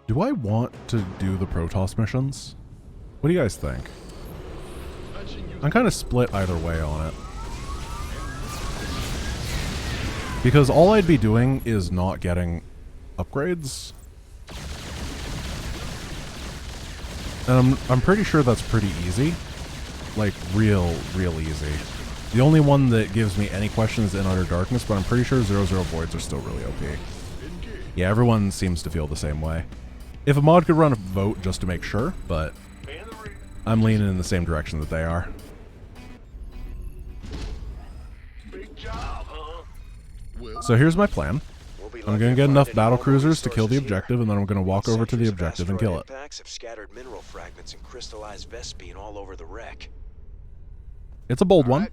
Do I want to do the Protoss missions? What do you guys think? I'm kind of split either way on it. Because all I'd be doing is not getting upgrades. And I'm pretty sure that's pretty easy. Like, real easy. The only one that gives me any questions is in Utter Darkness, but I'm pretty sure 0-0 Voids are still really OP. Yeah, everyone seems to feel the same way. If a mod could run a vote just to make sure, but I'm leaning in the same direction that they are. So here's my plan. I'm going to get enough battle cruisers to kill the objective, and then I'm going to walk over to the objective and kill it. It's a bold one.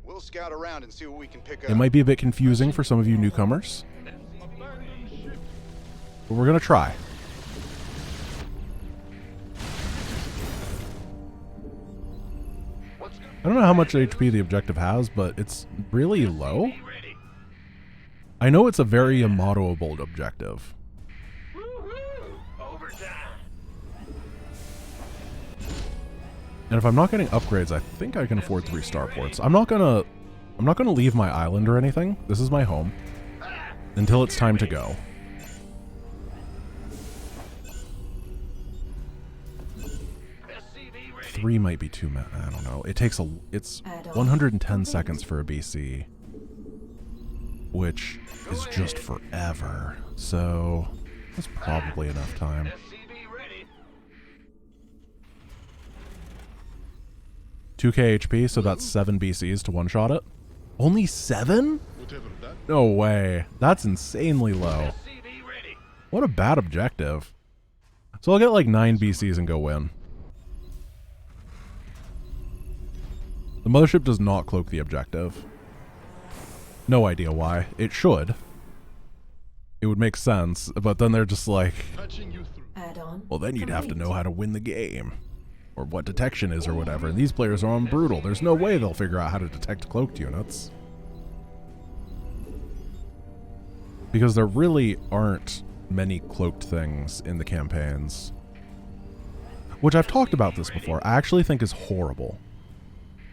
It might be a bit confusing for some of you newcomers, but we're going to try. I don't know how much HP the objective has, but it's really low. I know it's a very Yamato-able objective. And if I'm not getting upgrades, I think I can afford 3 starports. I'm not gonna leave my island or anything. This is my home until it's time to go. Three might be too many. I don't know. It's 110 seconds for a BC, which is just forever. So that's probably enough time. 2k HP, so that's 7 BCs to one-shot it. Only 7? No way. That's insanely low. What a bad objective. So I'll get like 9 BCs and go win. The mothership does not cloak the objective. No idea why. It should. It would make sense, but then they're just like, well, then you'd have to know how to win the game. Or what detection is or whatever. And these players are on brutal. There's no way they'll figure out how to detect cloaked units. Because there really aren't many cloaked things in the campaigns. Which I've talked about this before. I actually think is horrible.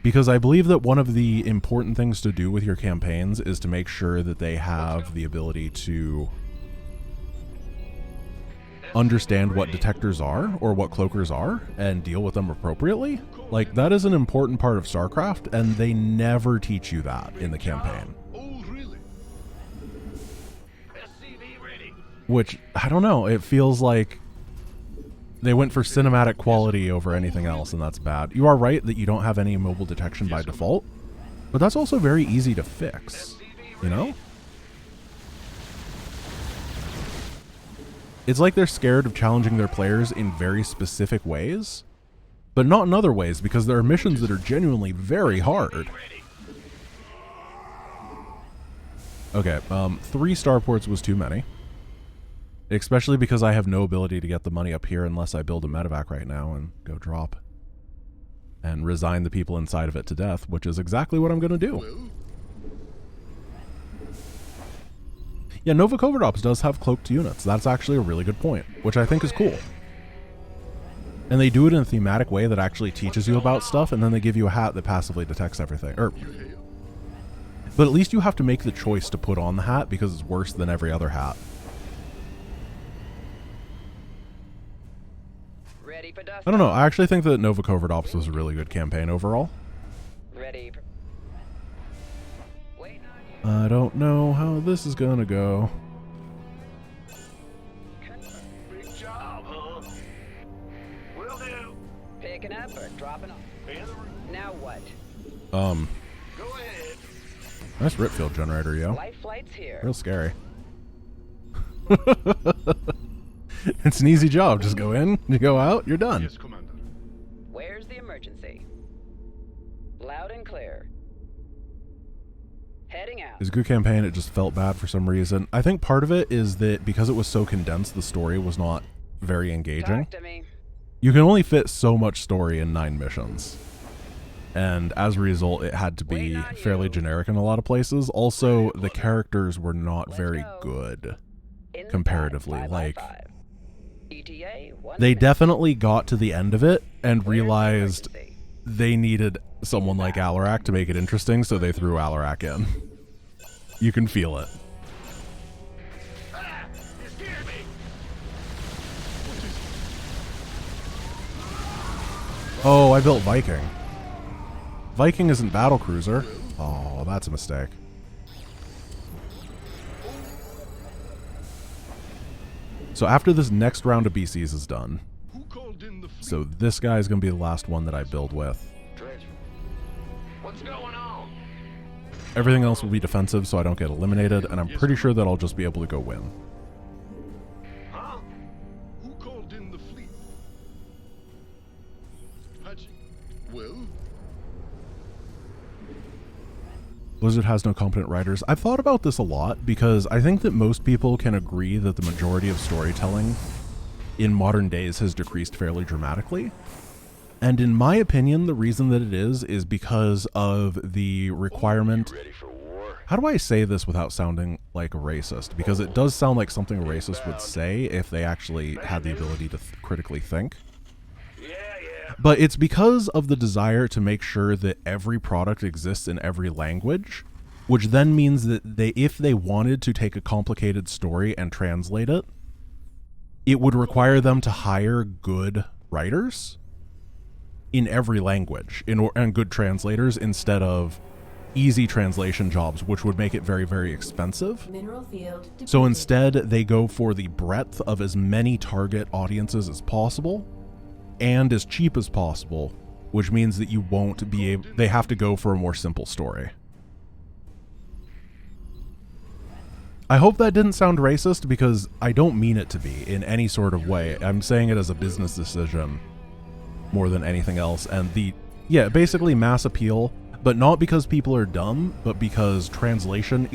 Because I believe that one of the important things to do with your campaigns is to make sure that they have the ability to understand what detectors are or what cloakers are and deal with them appropriately. Like, that is an important part of StarCraft, and they never teach you that in the campaign. Which, I don't know, it feels like they went for cinematic quality over anything else, and that's bad. You are right that you don't have any mobile detection by default, but that's also very easy to fix, you know? It's like they're scared of challenging their players in very specific ways, but not in other ways, because there are missions that are genuinely very hard. Okay, 3 starports was too many. Especially because I have no ability to get the money up here unless I build a medevac right now and go drop. And resign the people inside of it to death, which is exactly what I'm going to do. Yeah, Nova Covert Ops does have cloaked units. That's actually a really good point, which I think is cool. And they do it in a thematic way that actually teaches you about stuff, and then they give you a hat that passively detects everything. But at least you have to make the choice to put on the hat because it's worse than every other hat. I don't know. I actually think that Nova Covert Ops was a really good campaign overall. I don't know how this is gonna go. Big job, huh? Will do. Picking up or dropping off? Now what? Go ahead. Nice rip field generator, yo. Life flight's here. Real scary. It's an easy job. Just go in, you go out, you're done. Yes, Commander. Where's the emergency? Loud and clear. Heading out. It was a good campaign, it just felt bad for some reason. I think part of it is that because it was so condensed, the story was not very engaging. Talk to me. You can only fit so much story in 9 missions. And as a result, it had to be fairly generic in a lot of places. Also, the characters were not very good comparatively. Like, ETA, they definitely got to the end of it and realized they needed someone like Alarak to make it interesting, so they threw Alarak in. You can feel it. Oh, I built Viking. Viking isn't battlecruiser. Oh, that's a mistake. So after this next round of BCs is done, so this guy is going to be the last one that I build with. What's going on? Everything else will be defensive so I don't get eliminated, and I'm pretty sure that I'll just be able to go win. Huh? Who called in the fleet? Patchy. Well? Blizzard has no competent writers. I've thought about this a lot because I think that most people can agree that the majority of storytelling in modern days has decreased fairly dramatically. And in my opinion, the reason that it is because of the requirement... Ready for war? How do I say this without sounding like a racist? Because it does sound like something a racist would say if they actually had the ability to critically think. Yeah. But it's because of the desire to make sure that every product exists in every language, which then means that if they wanted to take a complicated story and translate it, it would require them to hire good writers in every language and good translators instead of easy translation jobs, which would make it very, very expensive. Mineral field depleted. So instead, they go for the breadth of as many target audiences as possible and as cheap as possible, which means that you won't be able... They have to go for a more simple story. I hope that didn't sound racist because I don't mean it to be in any sort of way. I'm saying it as a business decision more than anything else. And basically mass appeal, but not because people are dumb, but because translating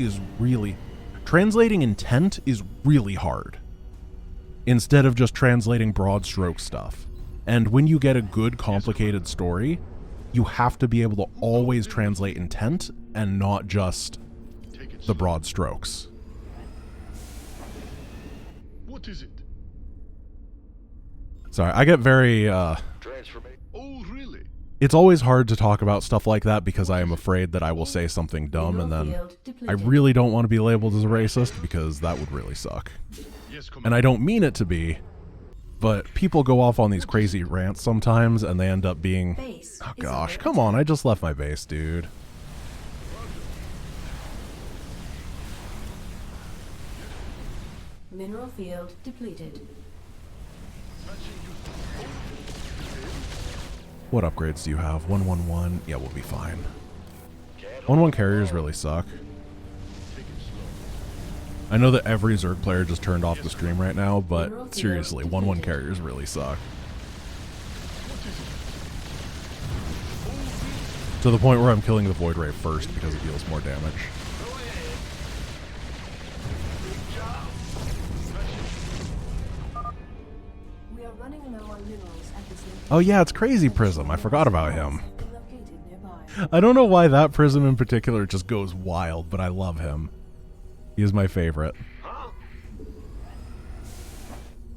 intent is really hard instead of just translating broad stroke stuff. And when you get a good, complicated story, you have to be able to always translate intent and not just the broad strokes. What is it? Sorry, I get very, Transformation. Oh, really? it's always hard to talk about stuff like that because I am afraid that I will say something dumb and then I really don't want to be labeled as a racist because that would really suck. Yes, Commander. And I don't mean it to be, but people go off on these crazy rants sometimes and they end up being... Base Oh is gosh, under come on, I just left my base, dude. Mineral field depleted. What upgrades do you have? 111? Yeah, we'll be fine. 1-1 carriers really suck. I know that every Zerg player just turned off the stream right now, but seriously, 1-1 carriers really suck. To the point where I'm killing the Void Ray first because it deals more damage. We are running low on minerals at this location. Oh yeah, it's Crazy Prism. I forgot about him. Located nearby. I don't know why that Prism in particular just goes wild, but I love him. He is my favorite.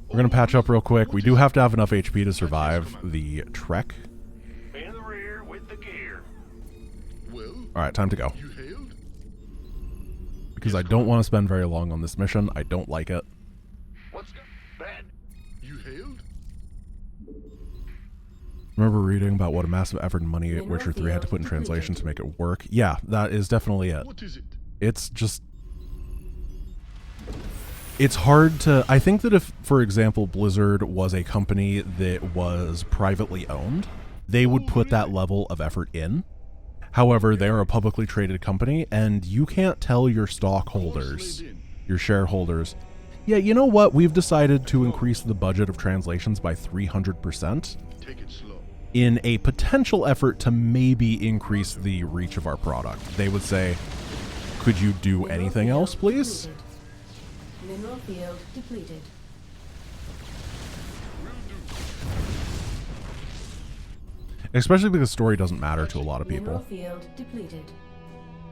We're going to patch up real quick. We do have to have enough HP to survive the trek. In the rear with the gear. Well, Alright, time to go. you hailed? Because I don't want to spend very long on this mission. I don't like it. What's bad? You hailed? Remember reading about what a massive effort and money Witcher 3 had to put in translation to make it work? Yeah, that is definitely it. What is it? It's just... It's hard to... I think that if, for example, Blizzard was a company that was privately owned, they would put that level of effort in. However, they're a publicly traded company, and you can't tell your stockholders, your shareholders, yeah, you know what? We've decided to increase the budget of translations by 300% Take it slow. in a potential effort to maybe increase the reach of our product. They would say, could you do anything else, please? Mineral field depleted. Especially because story doesn't matter to a lot of Mineral people. field depleted.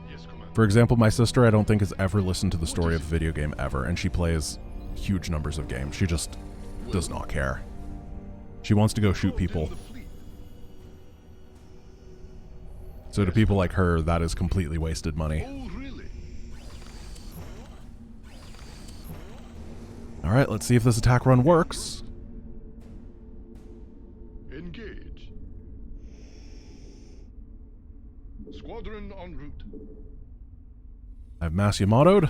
Yes, Commander. For example, my sister I don't think has ever listened to the story of a video game ever, and she plays huge numbers of games. She just does not care. She wants to go shoot people. So to people like her, that is completely wasted money. Oh, really? Alright, let's see if this attack run works. Engage. Squadron en route. I've Mass Yamato'd.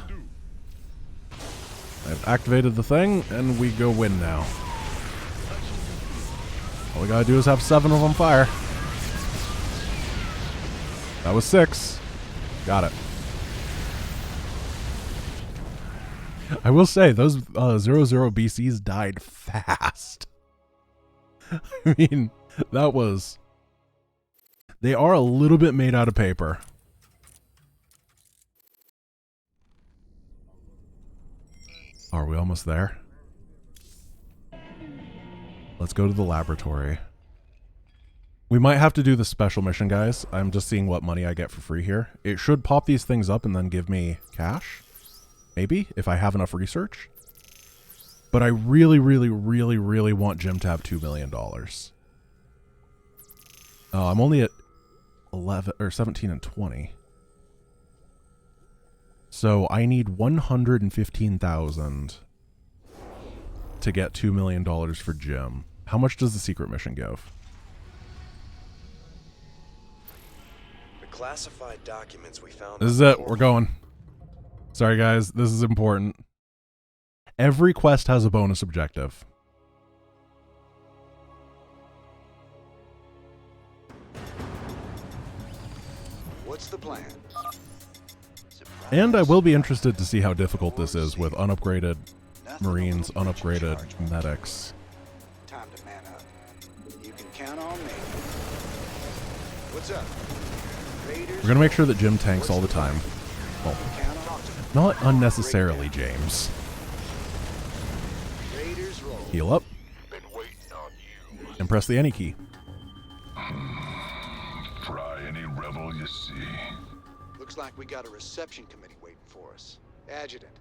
I've activated the thing, and we go win now. All we gotta do is have 7 of them fire. That was 6. Got it. I will say, those 00 BCs died fast. I mean, that was... They are a little bit made out of paper. Are we almost there? Let's go to the laboratory. We might have to do the special mission, guys. I'm just seeing what money I get for free here. It should pop these things up and then give me cash. Maybe, if I have enough research. But I really, really, really, really want Jim to have $2 million. Oh, I'm only at 11 or 17 and 20. So I need 115,000 to get $2 million for Jim. How much does the secret mission give? The classified documents we found. This is it. We're going. Sorry, guys. This is important. Every quest has a bonus objective. What's the plan? And I will be interested to see how difficult this is with unupgraded Marines, unupgraded medics. Time to man up. You can count on me. What's up? Raiders. We're gonna make sure that Jim tanks all the time. Well, Count on me. not unnecessarily, James. Raiders roll. Heal up Been waiting on you. and press the any key. Fry any rebel you see. Looks like we got a reception committee waiting for us. Adjutant,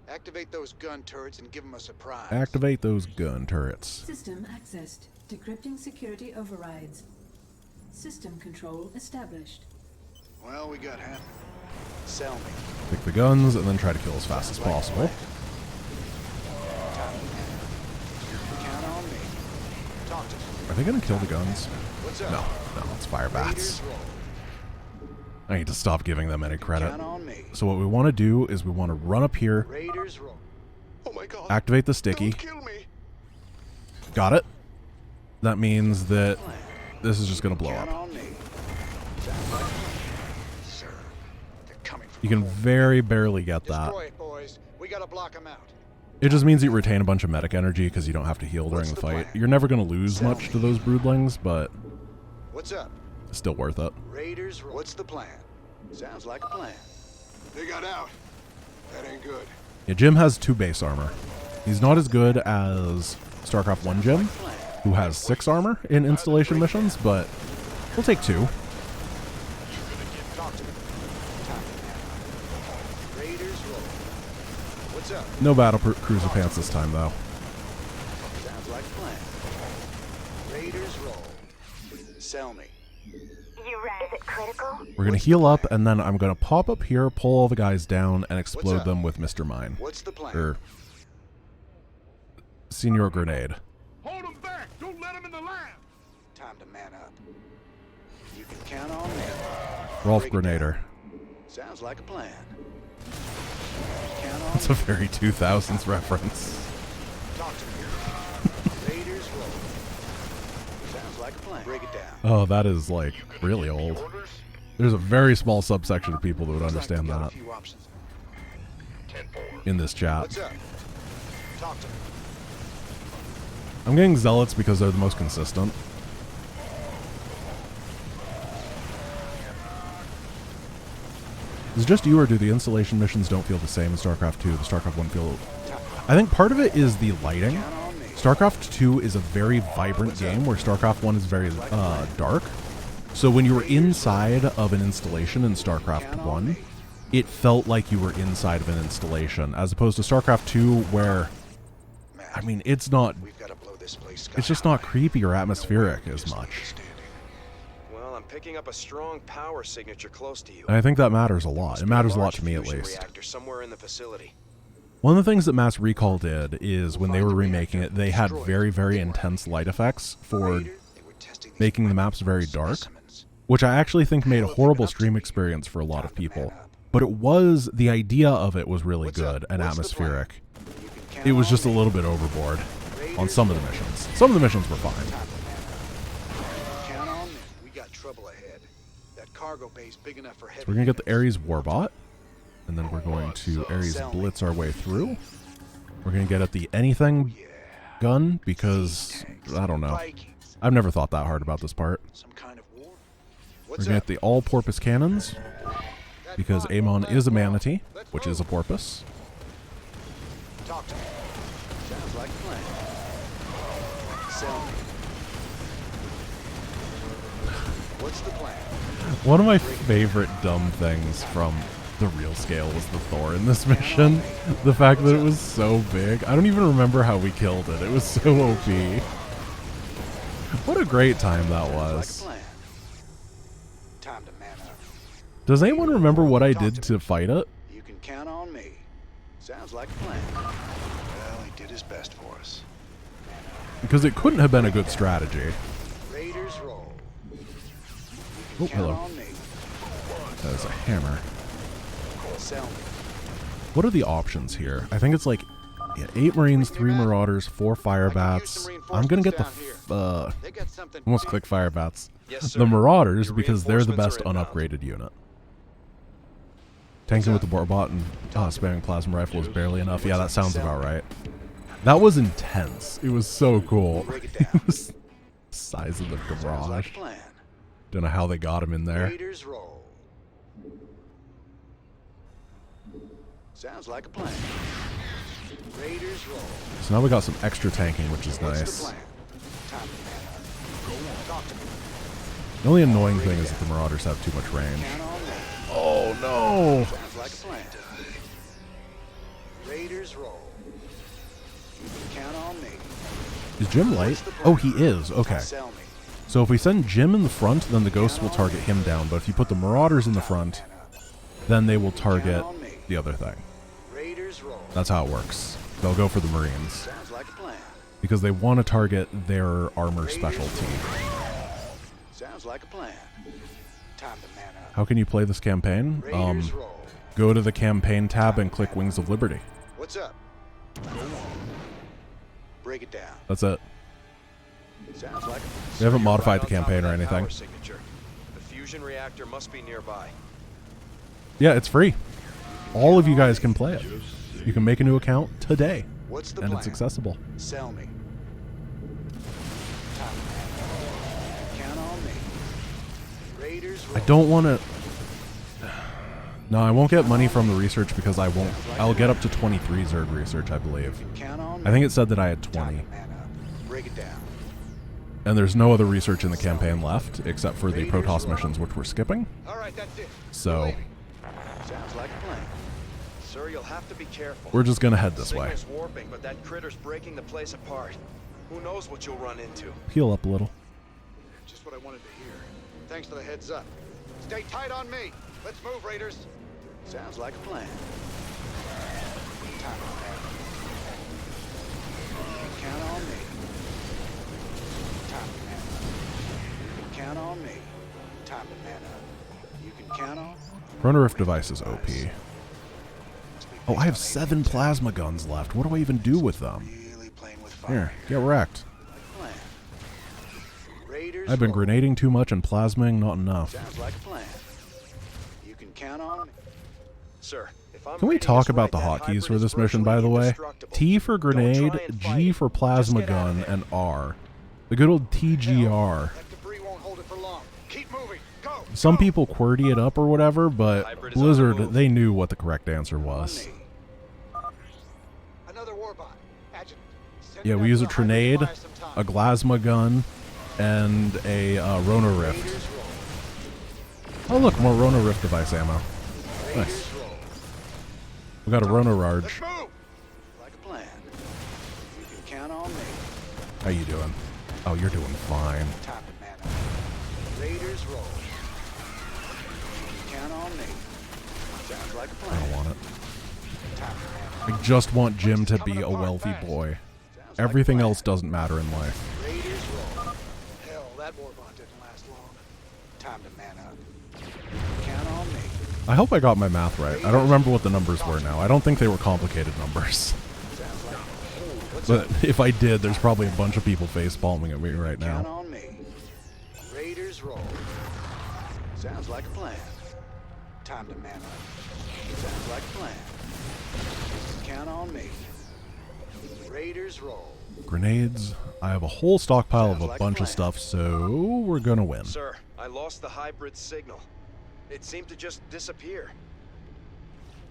activate those gun turrets and give them a surprise. Activate those gun turrets. System accessed. Decrypting security overrides. System control established. Well, we got half. Sell me. Pick the guns and then try to kill as fast as possible. Count on me. Talk to me. Are they gonna kill the guns? What's up? No, it's fire bats. Raiders roll. I need to stop giving them any credit. Count on me. So what we want to do is we want to run up here, Raiders roll. Oh my god. activate the sticky. Don't kill me. Got it. That means that this is just going to blow Count up. on me. Sounds like sir. They're coming from You can very barely get that. Destroy it, boys. We gotta block them out. It just means you retain a bunch of medic energy because you don't have to heal during the fight. You're never going to lose much to those broodlings, but What's up? it's still worth it. Raiders, what's the plan? Sounds like a plan. They got out. That ain't good. Yeah, Jim has 2 base armor. He's not as good as StarCraft 1 Jim, who has 6 armor in installation missions, but we'll take 2. Talk to me. Time to man up. Raiders roll. What's up? No battle cruiser pants this time, though. Sounds like a plan. Raiders roll. Sell me. You ready? Is it critical? We're going to heal up, and then I'm going to pop up here, pull all the guys down, and explode up? them with Mr. Mine. What's the plan? Or Senior Grenade. Hold them back. Don't let them in the lab. Time to man up. You can count on me. Rolf Break it down. Grenader. Sounds like a plan. Count on That's a very 2000s reference. Talk to me. Raiders roll. Sounds like a plan. Break it down. Oh, that is, like, really old. Orders? There's a very small subsection of people that would Looks like understand we got that a few options. 10-4. in this chat. What's up? Talk to me. I'm getting Zealots because they're the most consistent. Is it just you, or do the installation missions don't feel the same in StarCraft 2? The StarCraft 1 feel... I think part of it is the lighting. Count on me. StarCraft 2 is a very vibrant game, where StarCraft 1 is very dark. So when you were inside of an installation in StarCraft 1, it felt like you were inside of an installation, as opposed to StarCraft 2, where, I mean, it's not this place sky It's just not high. creepy or atmospheric No as much. misunderstanding. Well, I'm picking up a strong power signature close to you. And I think that matters a lot. Must It be a matters a lot large to me, at fusion least. reactor somewhere in the facility. One of the things that Mass Recall did is when they were remaking it, they had very, very intense light effects for They were testing these making the maps very dark, specimens. which I actually think made a horrible stream experience for a lot of people. But it was, the idea of it was really good and atmospheric. You can count It was on just a me. little bit overboard on some of the missions. Some of the missions were fine. Count on me. We got trouble ahead. That cargo bay's big enough for heavy. So we're going to get the units. Ares Warbot, and then we're going to Ares Blitz our way through. We're going to get at the anything gun because, I don't know. Vikings. I've never thought that hard about this part. Some kind of war. We're What's going to up? get the all-porpoise cannons because Amon is a manatee, which is a porpoise. Talk to me. Sounds like a plan. Sell me. What's the plan? One of my favorite dumb things from the real scale was the Thor in this mission. The fact that it was so big. I don't even remember how we killed it. It was so OP. What a great time that Like a was. plan. Time to man up. Does anyone remember what I did to fight it? You can count on me. Sounds like a plan. Well, he did his best for us. Because it couldn't have been a good strategy. Raiders roll. You Oh, can count hello. on me. That is a hammer. Sell me. What are the options here? I think it's like 8 Marines, 3 Marauders, 4 Fire Bats. I'm gonna get the They got something. almost click Fire Bats. Yes, sir. The Marauders Your because they're the best reinforcements are unupgraded unit. Tanking with the Warbot and spamming Plasma Rifle is barely enough. Yeah, that sounds about right. That was intense. It was so cool. Break it down. It was the size of the Sounds garage. like a plan. Don't know how they got him in there. Raiders roll. Sounds like a plan. Raiders roll. So now we got some extra tanking, which is What's the nice. plan? Time to man up. Go on. Talk to me. The only annoying thing is that the Marauders have too much range. Count on me. Oh no! Sounds like a plan. Raiders roll. You can count on me. Is Jim light? Oh, he is. Okay. Sell me. So if we send Jim in the front, then the Ghosts will target him down. But if you put the Marauders in the front, then they will target the other thing. Raiders roll. That's how it works. They'll go for the Marines Sounds like a plan. because they want to target their armor specialty. Sounds like a plan. Time to man up. How can you play this campaign? Raiders roll. Go to the campaign tab and click Wings of Liberty. What's up? Go on. Break it down. That's it. Sounds like They haven't You're modified right the on top of campaign or that anything. power signature. The fusion reactor must be nearby. Yeah, it's free. All of you guys can play it. You can make a new account today, What's the and plan? it's accessible. Sell me. Time to man up. Count on me. Raiders roll. I don't want to. No, I won't get money from the research because I won't. I'll get up to 23 Zerg research, I believe. Count on me. I think it said that I had Time 20. to man up. Break it down. And there's no other research in the campaign left except for the Protoss missions, which we're skipping. All right, that's it. So Sounds like a plan. Sir, you'll have to be careful. we're just gonna head this way. Signal's warping, but that critter's breaking the place apart. Who knows what you'll run into? Heal up a little. Just what I wanted to hear. Thanks for the heads up. Stay tight on me. Let's move, Raiders. Sounds like a plan. Time to man up. You can count on me. Time to man up. You can count on me. Time to man up. You can count on. Chrono Rift device is OP. Oh, I have 7 plasma guns left. What do I even do with them? Really playing with fire. Here, get wrecked. Plan. Raiders I've been roll. grenading too much and plasming not enough. Sounds like a plan. You can count on me. Sir, if I'm Can we reading talk this about the right, that hotkeys for hybrid this is mission, by the virtually way? indestructible. T for Don't grenade, try and fight G it. for Just plasma get out of gun, there. and R. The good old TGR. That debris won't hold it for long. Keep moving. Go. Some go. people QWERTY it up or whatever, but Hybrid is on the Blizzard, move. they knew what the correct answer On was. me. Another warbot. Adjutant. Send Yeah, it we out use to a the hybrid Trinade, to buy some time. a Glasma gun, and a Rona Rift. Raiders roll. Oh look, more Rona Rift device ammo. Raiders Nice. roll. We got a Rona Let's Rarge. move. Like a plan. You can count on me. I How you doing? Oh, you're doing fine. Time to man up. Raiders roll. Count on me. Sounds like a I plan. don't want it. Time to man up. I just want Jim to be a wealthy boy. Everything else doesn't matter in life. Raiders roll. Hell, that war bond didn't last long. Time to man up. Count on me. I hope I got my math right. I don't remember what the numbers were now. I don't think they were complicated numbers. Sounds like. What's But up? if I did, there's probably a bunch of people face palming at me right Count now. on me. Raiders roll. Sounds like a plan. Time to man up. Sounds like a plan. Count on me. Raiders roll. Grenades. I have a whole stockpile of Sounds a like a bunch of plan. stuff, so we're gonna win. Sir, I lost the hybrid signal. It seemed to just disappear.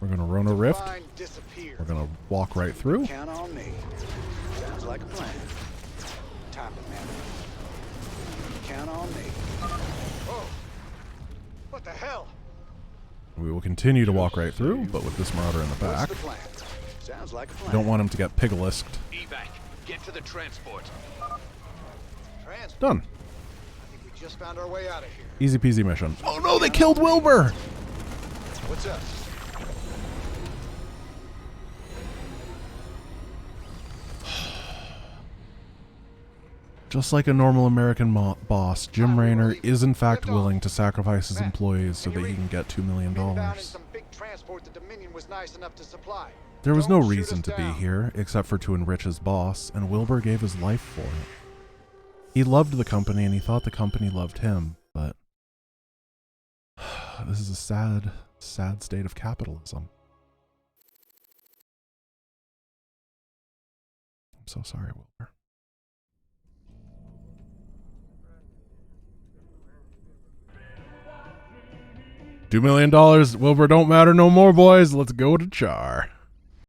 We're gonna run a rift. Fine, disappear. We're gonna walk right through. Count on me. Sounds like a plan. Time to man up. Count on me. Whoa. What the hell? We will continue to walk right through, but with this marauder in the What's back. the plan? Sounds like a plan. Don't want him to get pigalisked. Evac, get to the transport. Transport. Done. I think we just found our way out of here. Easy peasy mission. Oh no, they killed Wilbur! What's up? Just like a normal American boss, Jim Raynor is in fact willing to sacrifice his employees so that he can get $2 million. Inbound in some big transport the Dominion was nice enough to supply. There was no Don't shoot reason us to be down. here, except for to enrich his boss, and Wilbur gave his life for it. He loved the company and he thought the company loved him, but this is a sad, sad state of capitalism. I'm so sorry, Wilbur. $2 million. Wilbur don't matter no more, boys. Let's go to Char.